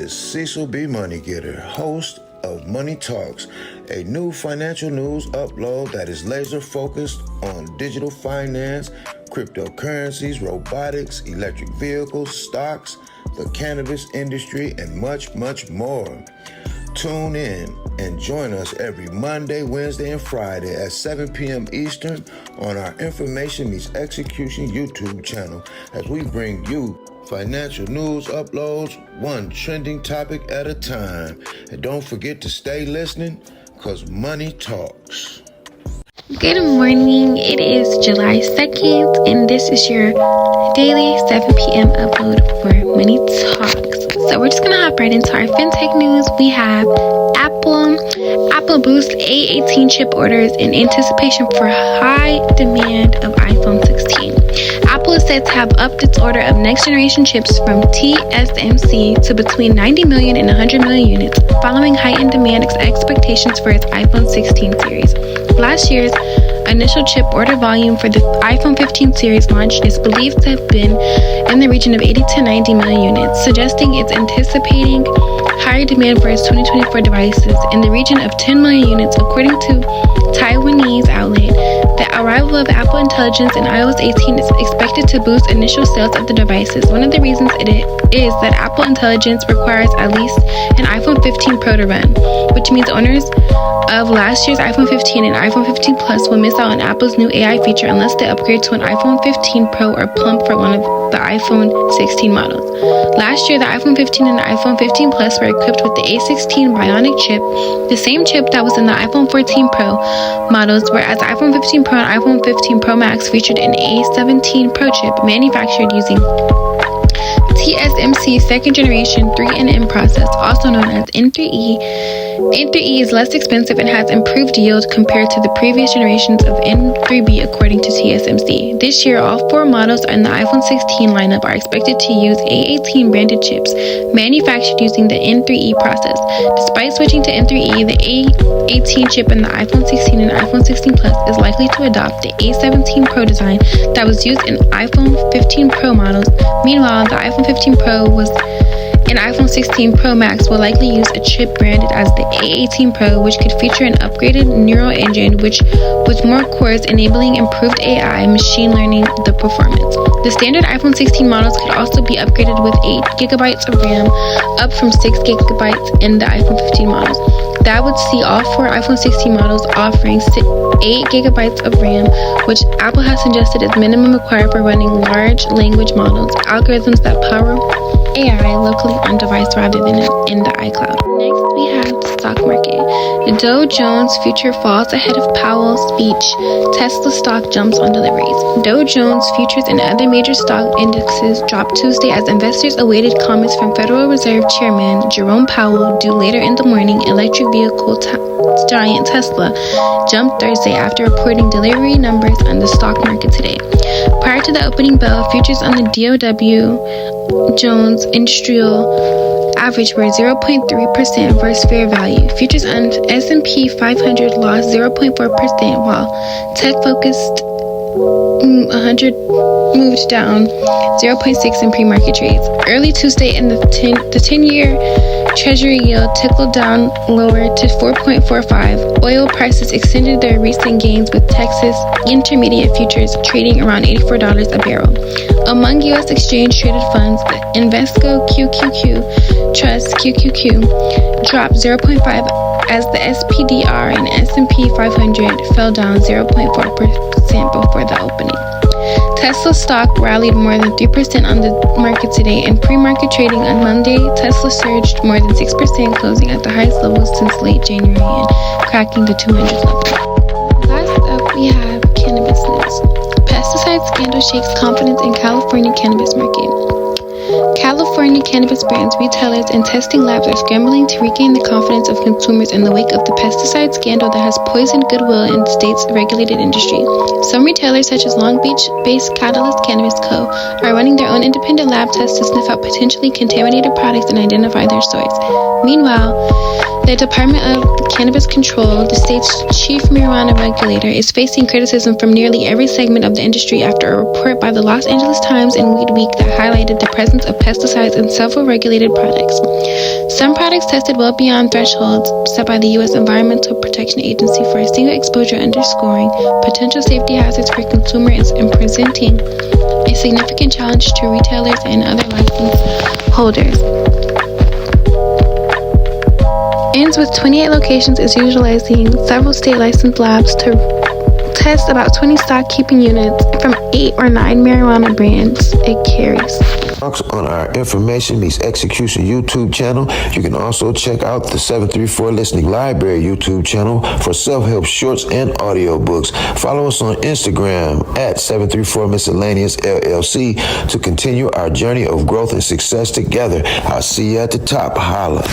is Cecil B. Moneygetter, host of Money Talks, a new financial news upload that is laser focused on digital finance, cryptocurrencies, robotics, electric vehicles, stocks, the cannabis industry, and much, much more. Tune in and join us every Monday, Wednesday, and Friday at 7 p.m. Eastern on our Information Meets Execution YouTube channel as we bring you financial news uploads, one trending topic at a time. And don't forget to stay listening, because money talks. Good morning. It is July 2nd, and this is your daily 7 p.m. upload for Money Talks. So we're just going to hop right into our fintech news. We have Apple boosts A18 chip orders in anticipation for high demand of iPhone 16. Apple is said to have upped its order of next-generation chips from TSMC to between 90 million and 100 million units, following heightened demand expectations for its iPhone 16 series. Last year's initial chip order volume for the iPhone 15 series launch is believed to have been in the region of 80 to 90 million units, suggesting it's anticipating higher demand for its 2024 devices in the region of 10 million units, according to Taiwanese outlet. The arrival of Apple Intelligence in iOS 18 is expected to boost initial sales of the devices. One of the reasons it is that Apple Intelligence requires at least an iPhone 15 Pro to run, which means owners of last year's iPhone 15 and iPhone 15 Plus will miss out on Apple's new AI feature unless they upgrade to an iPhone 15 Pro or Plump for one of the iPhone 16 models. Last year, the iPhone 15 and the iPhone 15 Plus were equipped with the A16 Bionic chip, the same chip that was in the iPhone 14 Pro models, whereas the iPhone 15 Pro and iPhone 15 Pro Max featured an A17 Pro chip manufactured using TSMC's second generation 3nm process, also known as N3E. N3E is less expensive and has improved yield compared to the previous generations of N3B, according to TSMC. This year, all four models in the iPhone 16 lineup are expected to use A18 branded chips manufactured using the N3E process. Despite switching to N3E, the A18 chip in the iPhone 16 and iPhone 16 Plus is likely to adopt the A17 Pro design that was used in iPhone 15 Pro models. Meanwhile, the iPhone 15 Pro and iPhone 16 Pro Max will likely use a chip branded as the A18 Pro, which could feature an upgraded neural engine with more cores, enabling improved AI machine learning the performance. The standard iPhone 16 models could also be upgraded with 8GB of RAM, up from 6GB in the iPhone 15 models. That would see all four iPhone 16 models offering 8GB of RAM, which Apple has suggested is minimum required for running large language models, algorithms that power AI locally on device rather than in the iCloud. Next, we have the stock market. The Dow Jones future falls ahead of Powell's speech. Tesla stock jumps on deliveries. Dow Jones futures and other major stock indexes dropped Tuesday as investors awaited comments from Federal Reserve Chairman Jerome Powell due later in the morning. Electric vehicle giant Tesla jumped Thursday after reporting delivery numbers on the stock market today. Prior to the opening bell, futures on the Dow Jones Industrial average were 0.3% versus fair value. Futures on S&P 500 lost 0.4%, while tech-focused 100 moved down 0.6 in pre-market trades. Early Tuesday, the 10-year Treasury yield tickled down lower to 4.45. Oil prices extended their recent gains, with Texas Intermediate futures trading around $84 a barrel. Among U.S. exchange-traded funds, the Invesco QQQ Trust QQQ dropped 0.5 as the SPDR and S&P 500 fell down 0.4% before the opening. Tesla stock rallied more than 3% on the market today. In pre-market trading on Monday, Tesla surged more than 6%, closing at the highest levels since late January and cracking the 200 level. Last up, we have cannabis news. Pesticide scandal shakes confidence in California cannabis market. California cannabis brands, retailers, and testing labs are scrambling to regain the confidence of consumers in the wake of the pesticide scandal that has poisoned goodwill in the state's regulated industry. Some retailers, such as Long Beach-based Catalyst Cannabis Co., are running their own independent lab tests to sniff out potentially contaminated products and identify their source. Meanwhile, the Department of Cannabis Control, the state's chief marijuana regulator, is facing criticism from nearly every segment of the industry after a report by the Los Angeles Times and Weed Week that highlighted the presence of pesticides in several regulated products. Some products tested well beyond thresholds set by the U.S. Environmental Protection Agency for a single exposure, underscoring potential safety hazards for consumers and presenting a significant challenge to retailers and other license holders. ENDS, with 28 locations, is utilizing several state licensed labs to test about 20 stock keeping units from 8 or 9 marijuana brands it carries. On our Information Meets Execution YouTube channel. You can also check out the 734 Listening Library YouTube channel for self-help shorts and audiobooks. Follow us on Instagram at 734 Miscellaneous LLC to continue our journey of growth and success together. I'll see you at the top. Holla.